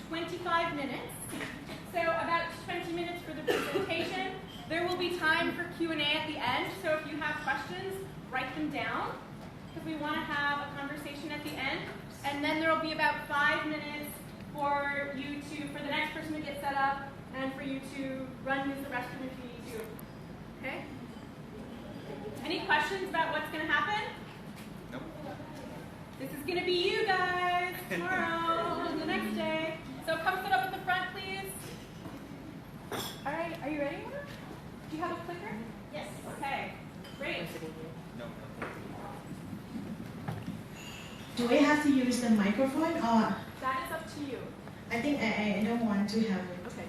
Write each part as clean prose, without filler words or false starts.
25 minutes. So about 20 minutes for the presentation. There will be time for Q&A at the end, so if you have questions, write them down, because we want to have a conversation at the end. And then there will be about 5 minutes for the next person to get set up, and for you to run with the restroom if you need to. Okay? Any questions about what's going to happen? Nope. This is going to be you guys tomorrow and the next day. So come sit up at the front, please. All right, are you ready? Do you have a clicker? Yes. Okay, great. No. Do we have to use the microphone or? That is up to you. I think I don't want to have it. Okay.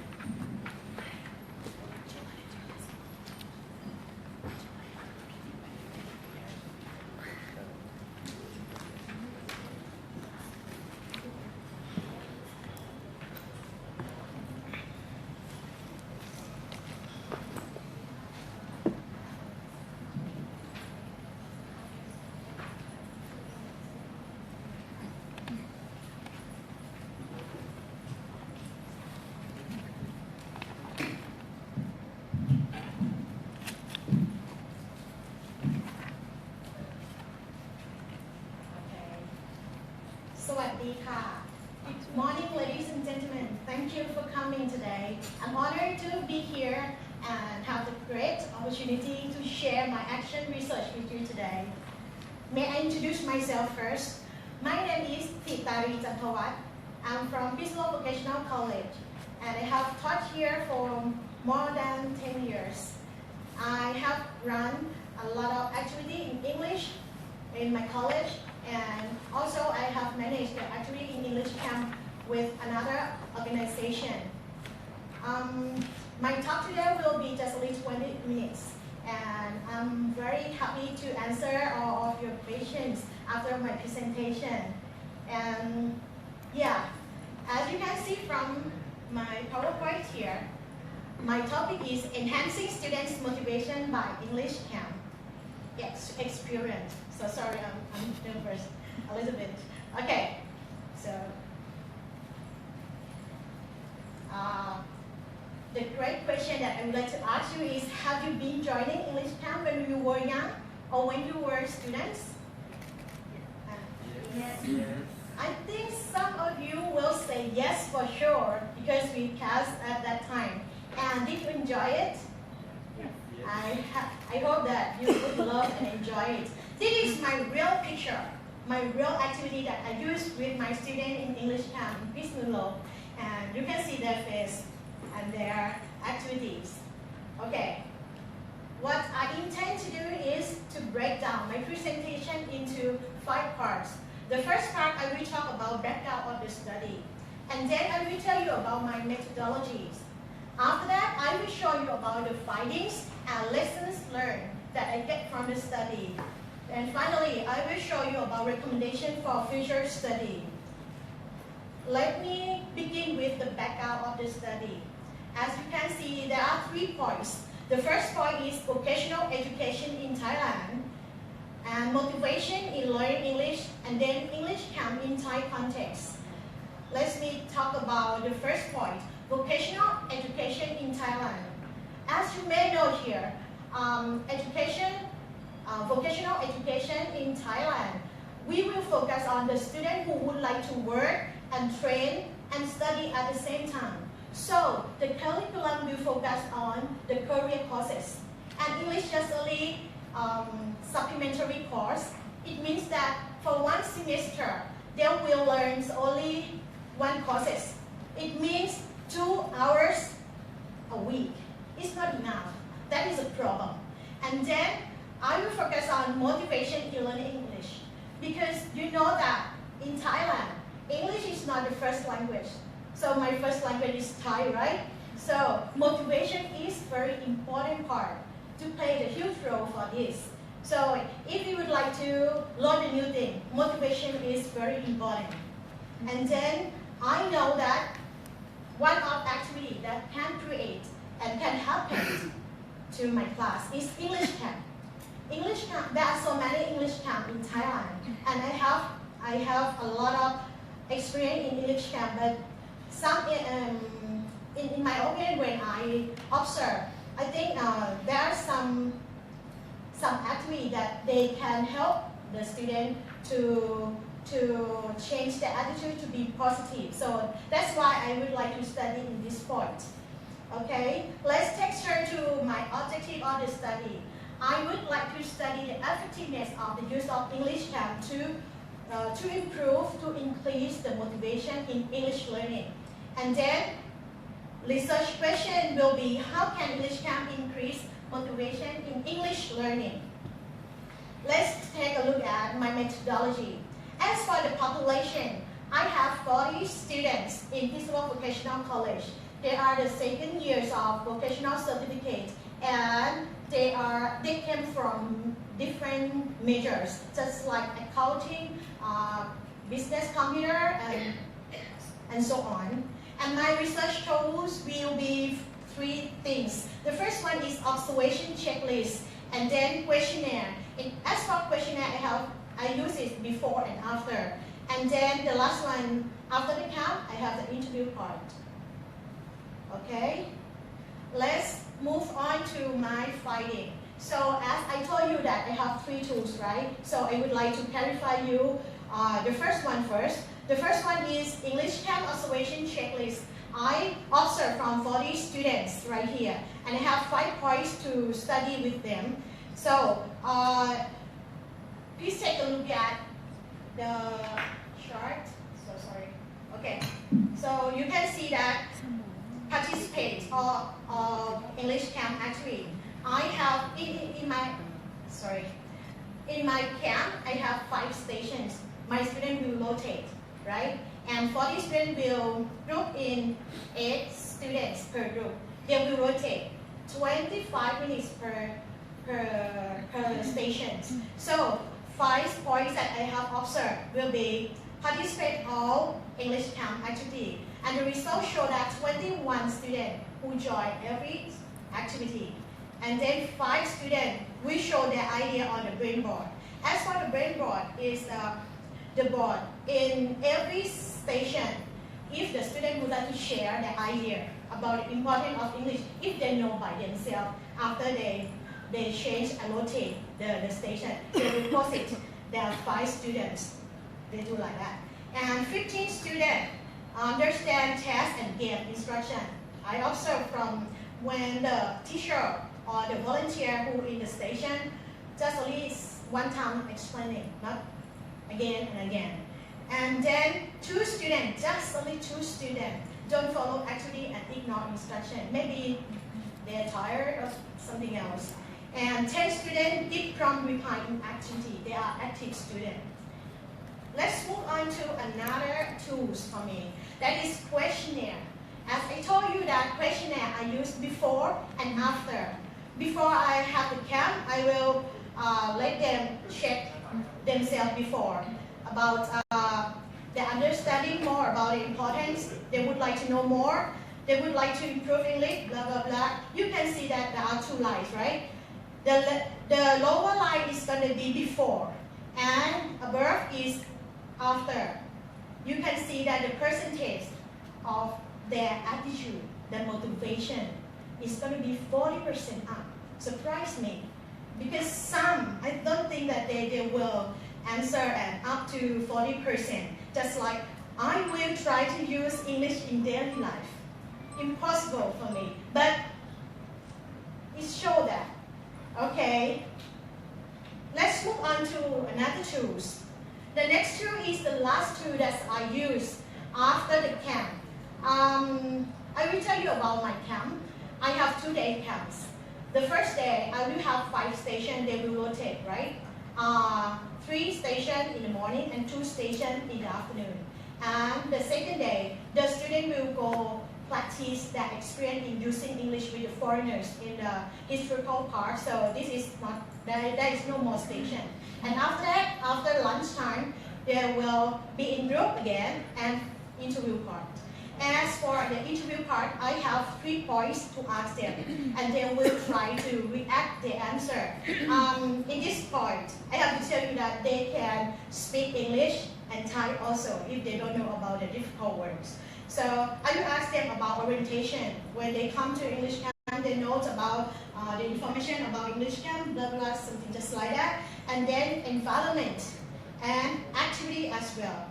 Good morning, ladies and gentlemen. Thank you for coming today. I'm honored to be here and have the great opportunity to share my action research with you today. May I introduce myself first? My name is Thitari Chantawat. I'm from PCSL Vocational College, and I have taught here for more than 10 years. I have run a lot of activity in English in my college, and also I have managed the activity in English camp with another organization. My talk today will be just only 20 minutes, and I'm very happy to answer all of your questions after my presentation. And yeah, as you can see from my PowerPoint here, my topic is enhancing students' motivation by English camp experience. So sorry, I'm nervous a little bit. Okay, so the great question that I would like to ask you is, have you been joining English camp when you were young or when you were students? Yes. I think some of you will say yes for sure because we passed at that time. And did you enjoy it? Yes. I hope that you would love and enjoy it. This is my real picture, my real activity that I use with my students in English camp in PCSL. And you can see their face and their activities. Okay, what I intend to do is to break down my presentation into 5 parts. The first part, I will talk about background of the study. And then I will tell you about my methodologies. After that, I will show you about the findings and lessons learned that I get from the study. And finally, I will show you about recommendations for future study. Let me begin with the background of the study. As you can see, there are 3 points. The first point is vocational education in Thailand, and motivation in learning English, and then English camp in Thai context. Let me talk about the first point, vocational education in Thailand. As you may know here, vocational education in Thailand, we will focus on the student who would like to work and train and study at the same time. So the curriculum will focus on the career courses, and English just only supplementary course. It means that for 1 semester, they will learn only 1 courses. It means 2 hours a week. It's not enough. That is a problem. And then I will focus on motivation in learning English, because you know that in Thailand, English is not the first language. So my first language is Thai, right? So motivation is very important part to play the huge role for this. So if you would like to learn a new thing, motivation is very important. And then I know that one of activity that can create and can happen to my class is English camp. English camp, there are so many English camp in Thailand, and I have a lot of experience in English camp, but some in my opinion, when I observe, I think there are some activity that they can help the student to change their attitude to be positive. So that's why I would like to study in this point. Okay, let's take turn to my objective of the study. I would like to study the effectiveness of the use of English Camp to improve, to increase the motivation in English learning. And then research question will be, how can English Camp increase motivation in English learning? Let's take a look at my methodology. As for the population, I have 40 students in Peaceful Vocational College. They are the second years of vocational certificate, and they came from different majors, just like accounting, business computer, and so on. And my research tools will be 3 things. The first one is observation checklist, and then questionnaire. As for questionnaire, I use it before and after. And then the last one, after the camp, I have the interview part. Okay, let's move on to my finding. So as I told you that I have 3 tools, right? So I would like to clarify you the first one first. The first one is English Camp Observation Checklist. I observe from 40 students right here, and I have 5 points to study with them. So please take a look at the chart. So sorry. Okay. So you can see that participate or English Camp activity. I have in my camp I have 5 stations. My student will rotate, right? And 40 students will group in 8 students per group. They will rotate 25 minutes per station. So 5 points that I have observed will be participate all English Camp activity. And the results show that 21 students who join every activity. And then 5 students will show their idea on the brain board. As for the brain board, is the board in every station. If the student would like to share their idea about the importance of English, if they know by themselves, after they change and rotate the station, they will post it. There are 5 students. They do like that. And 15 students understand test and give instruction. I observe from when the teacher or the volunteer who in the station just only one time explaining, not again and again. And then 2 students, just only 2 students, don't follow activity and ignore instruction. Maybe they're tired or something else. And 10 students give prompt reply in activity. They are active students. Let's move on to another tools for me. That is questionnaire. As I told you that questionnaire I use before and after. Before I have the camp, I will let them check themselves before about their understanding more about the importance. They would like to know more. They would like to improve English, blah, blah, blah. You can see that there are 2 lines, right? The lower line is going to be before, and above is after. You can see that the percentage of their attitude, their motivation, is going to be 40% up. Surprise me. Because some, I don't think that they will answer at up to 40%. Just like, I will try to use English in daily life. Impossible for me. But it shows that. Okay. Let's move on to another tools. The next tool is the last tool that I use after the camp. I will tell you about my camp. I have 2-day camps. The first day, I will have 5 stations. They will rotate, right? 3 stations in the morning and 2 stations in the afternoon. And the second day, the student will go practice their experience in using English with the foreigners in the historical part. So this is not, there is no more station. And after that, after lunchtime, they will be in group again and interview part. As for the interview part, I have 3 points to ask them, and they will try to react the answer. In this point, I have to tell you that they can speak English and Thai also, if they don't know about the difficult words. So I will ask them about orientation. When they come to English camp, they note about the information about English camp, blah, blah, something just like that. And then environment and activity as well.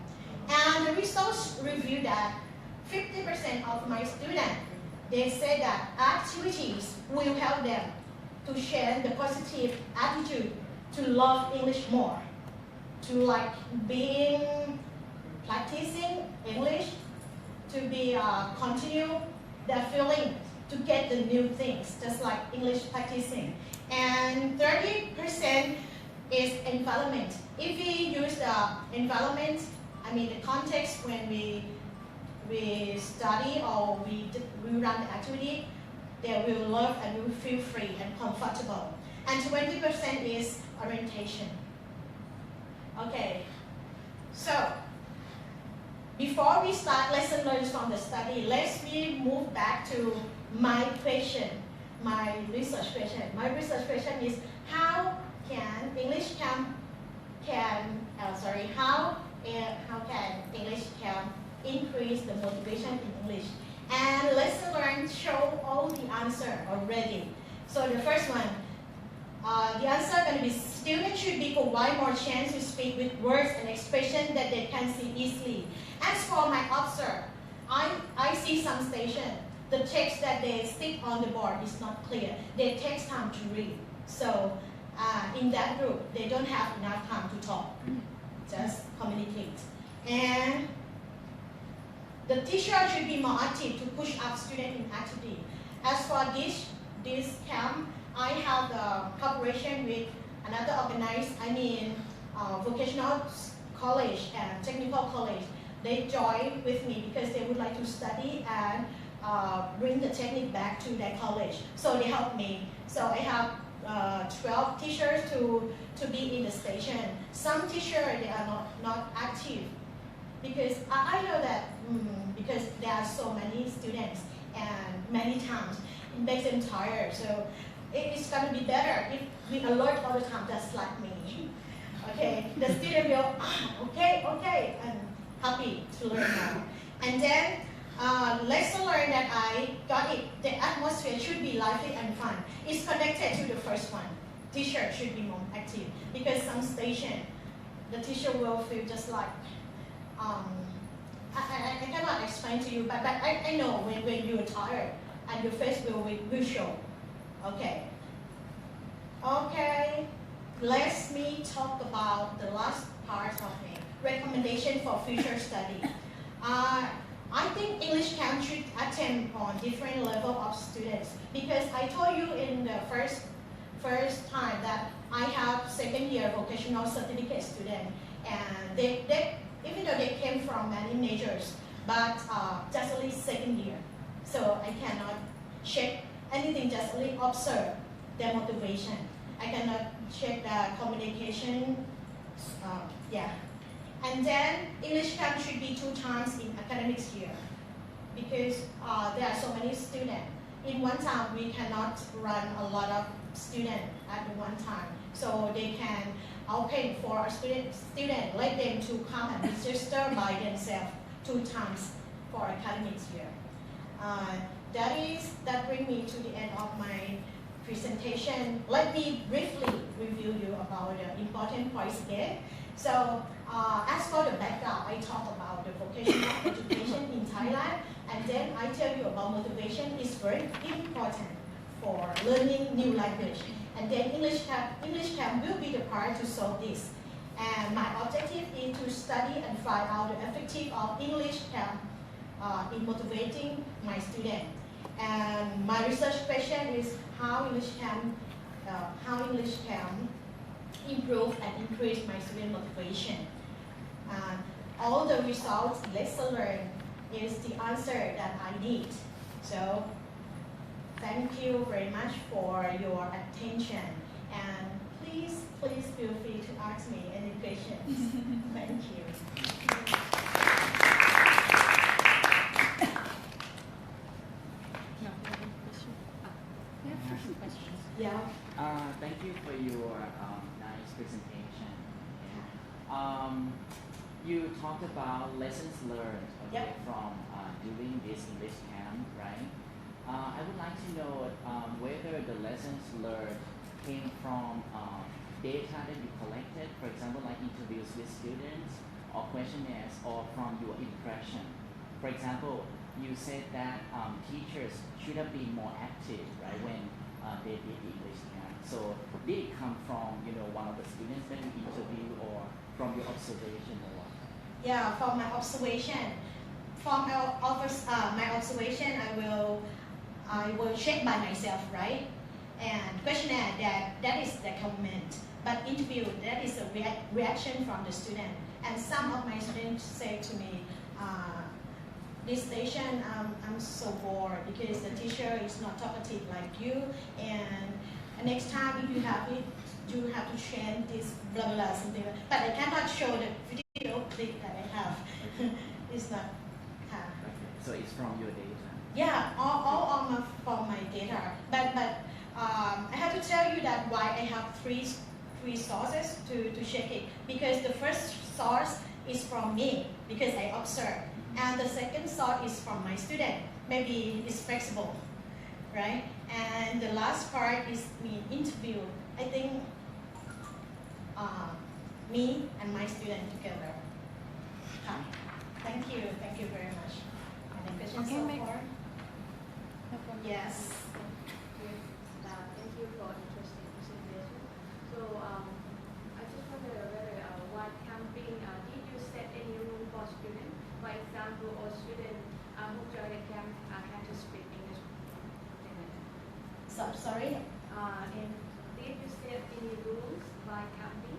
And the results review that 50% of my students, they say that activities will help them to share the positive attitude to love English more, to like practicing English, to be continue their feeling to get the new things, just like English practicing. And 30% is environment. If we use the environment, I mean the context when we study or we run the activity, they will love and will feel free and comfortable. And 20% is orientation. Okay, so before we start lesson learned from the study, let's move back to my question, my research question. My research question is how can English camp how can English camp increase the motivation in English? And lesson learned show all the answer already. So the first one, the answer going to be students should be provided more chance to speak with words and expression that they can see easily. As for my observe, I see some station, the text that they stick on the board is not clear. They take time to read. So in that group, they don't have enough time to talk, just communicate. And the teacher should be more active to push up student in activity. As for this camp, I have the cooperation with another organized, vocational college and technical college. They join with me because they would like to study and bring the technique back to their college. So they help me. So I have 12 teachers to be in the station. Some teachers, they are not active because I know that because there are so many students and many times it makes them tired. So it's going to be better if we alert all the time, just like me. Okay, the student will, okay, and happy to learn more. And then lesson learned that I got it, the atmosphere should be lively and fun. It's connected to the first one. Teacher should be more active because some station, the teacher will feel just like, I cannot explain to you, but I know when you're tired and your face will show. Okay, let me talk about the last part of the recommendation for future study. I think English camp should attend on different level of students because I told you in the first time that I have second year vocational certificate student and they even though they came from many majors, but just only second year. So I cannot check anything, just only observe their motivation. I cannot check the communication, And then English camp should be 2 times in academic year because there are so many students. In one time, we cannot run a lot of students at one time. So they can open for a student, let them to come and register by themselves 2 times for academic year. That brings me to the end of my presentation. Let me briefly review you about the important points again. So as for the background, I talk about the vocational education in Thailand, and then I tell you about motivation is very important for learning new language. And then English camp will be the part to solve this. And my objective is to study and find out the effective of English camp in motivating my students. And my research question is how English camp improve and increase my student motivation. All the results, lesson learned, is the answer that I need. So thank you very much for your attention. And please feel free to ask me any questions. Thank you. Yeah. Thank you for your nice presentation. You talked about lessons learned, okay, Yep. from doing this English camp, right? I would like to know whether the lessons learned came from data that you collected, for example, like interviews with students or questionnaires, or from your impression. For example, you said that teachers should have been more active, right, when they did the English camp. So did it come from one of the students that you interviewed, or from your observation, or what? Yeah, from my observation. From my observation, I will check by myself, right? And questionnaire, that is the comment. But interview, that is a reaction from the student. And some of my students say to me, this station, I'm so bored because the teacher is not talkative like you. And next time if you have it, you have to change this blah blah something. But I cannot show the video clip that I have. It's not. Okay. So it's from your data. Yeah, all from my data. But I have to tell you that why I have three sources to check it, because the first source is from me because I observe, and the second source is from my student. Maybe it's flexible, right? And the last part is me interview. I think me and my student together. Thank you very much. Any questions so far? Yes. Thank you for interesting presentation. So I just wonder whether while camping, did you set any rule for students? For example, or students who join the camp had to speak English. Sorry. Did you set any rules while camping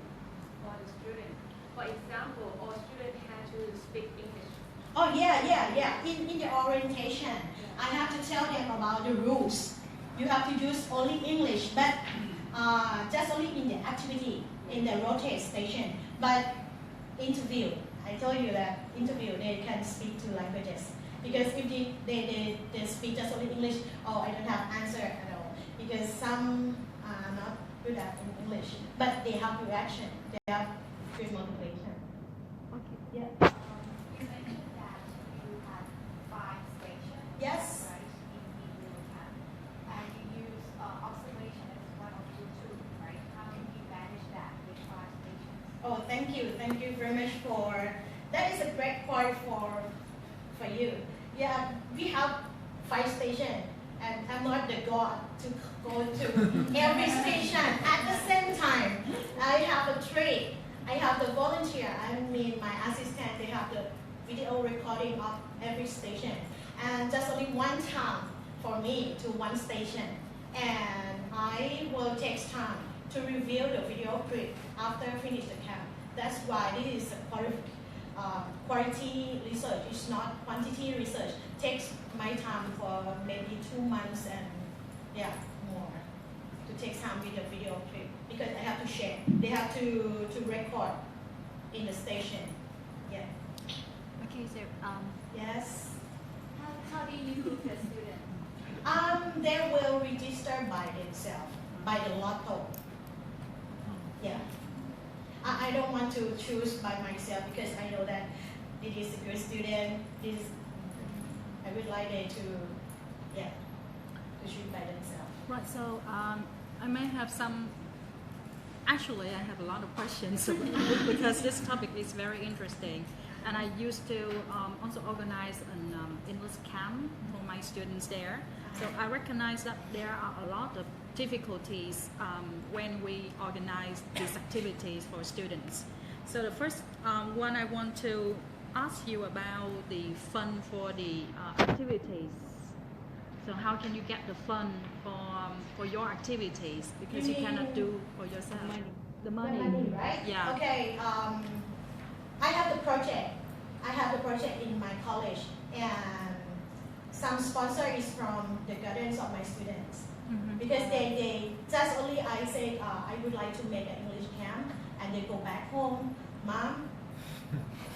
for the student? For example, all students had to speak English. Oh yeah. In the orientation, I have to tell them about the rules. You have to use only English, but just only in the activity, in the rotate station. But interview, I told you that interview, they can speak two languages. Because if they speak just only English, oh, I don't have answer at all. Because some are not good at in English, but they have reaction, they have good motivation. Okay. Yeah. You mentioned that you had 5 stations. Yes. Right, in your camp, and you use observation as one of your tools, right? How can you manage that with 5 stations? Oh, thank you very much for, that is a great point for you. Yeah, we have 5 stations, and I'm not the god to go to every station at the same time. I have a trick. I have the volunteer, my assistant, they have the video recording of every station. And just only one time for me to one station. And I will take time to review the video clip after finish the camp. That's why this is a quality research. It's not quantity research. Takes my time for maybe 2 months and more to take time with the video clip, because I have to share. They have to record in the station. Yeah. Okay, so Yes. how do you group your students? They will register by themselves, by the lotto. Yeah. I don't want to choose by myself because I know that it is a good student. I would like them to choose by themselves. Right, so I may have some, actually I have a lot of questions because this topic is very interesting, and I used to also organize an English camp for my students there. So I recognize that there are a lot of difficulties when we organize these activities for students. So the first one I want to ask you about the fund for the activities. So how can you get the fund for your activities, because you cannot do for yourself? The money. The money, right? Yeah. Okay. I have the project. I have the project in my college, and some sponsor is from the guardians of my students. Mm-hmm. Because they just only I say I would like to make an English camp, and they go back home, mom.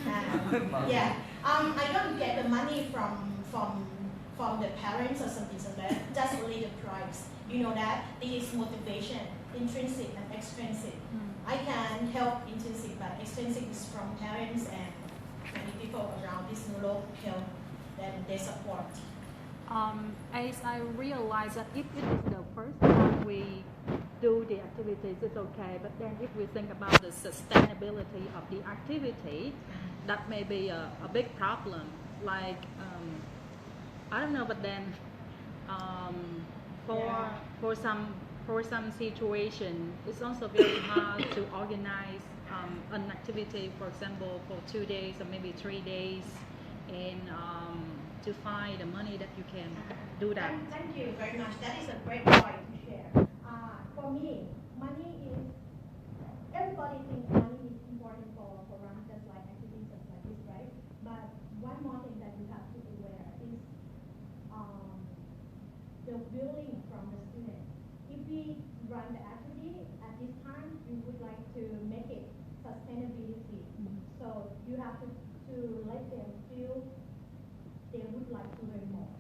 I don't get the money from the parents or something like that. Just only the price. You know that this is motivation, intrinsic and extrinsic. I can help intrinsic, but extrinsic is from parents and many people around this neurological that they support. As I realize that if it is the first time we do the activities, it's okay. But then if we think about the sustainability of the activity, that may be a big problem. Like, I don't know, but then for some situation, it's also very hard to organize an activity, for example, for 2 days or maybe 3 days, and to find the money that you can do that. Thank you very much. That is a great point to share. For me, money is, everybody thinks money is important for run just like activities just like this, right? But one more thing that you have to be aware is the willing from the student. If we run the activity at this time, we would like to make it sustainability. So you have to let them feel they would like to learn more,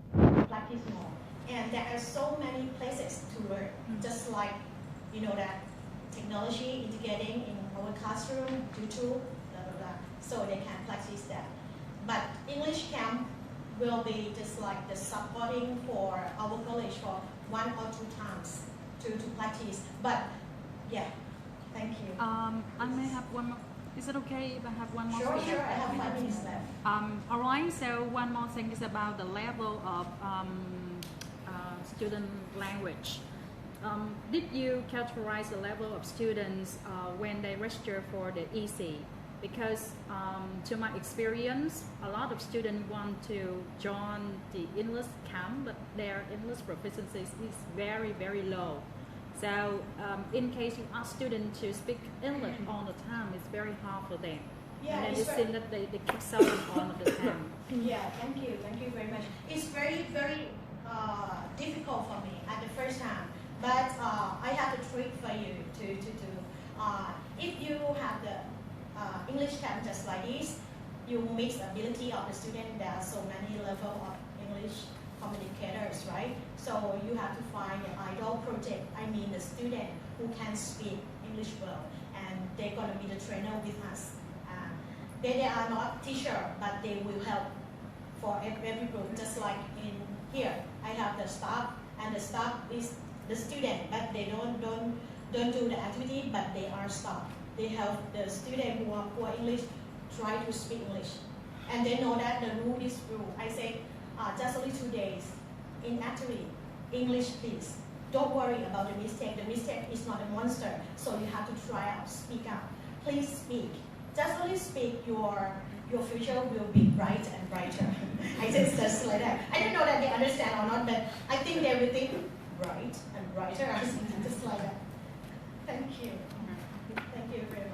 practice more. And there are so many places to learn, just like, you know, that technology integrating in our classroom, YouTube, blah, blah, blah, so they can practice that. But English camp will be just like the supporting for our college for 1 or 2 times to practice. But yeah, thank you. I may have one more. Is it okay if I have one more? Sure, I have 5 minutes left. All right, so one more thing is about the level of student language. Did you characterize the level of students when they register for the EC? Because to my experience, a lot of students want to join the English camp, but their English proficiency is very, very low. So in case you ask students to speak English all the time, it's very hard for them. Yeah, and then it's it seems that they keep selling all of the time. Yeah, thank you very much. It's very, very difficult for me at the first time, but I have a trick for you to do. If you have the English camp just like this, you mix the ability of the student. There are so many levels of English communicators, right? So you have to find an idol project. I mean the student who can speak English well, and they're gonna be the trainer with us. They are not teacher, but they will help for every group. Just like in here, I have the staff, and the staff is the student, but they don't do the activity, but they are staff. They help the student who are English try to speak English, and they know that the rule is rule. I say just only 2 days in activity, English please. Don't worry about the mistake. The mistake is not a monster, so you have to try out, speak out. Please speak. Just only speak, your future will be bright and brighter. I just like that. I don't know that they understand or not, but I think they will think bright and brighter, just like that. Thank you. Thank you very much.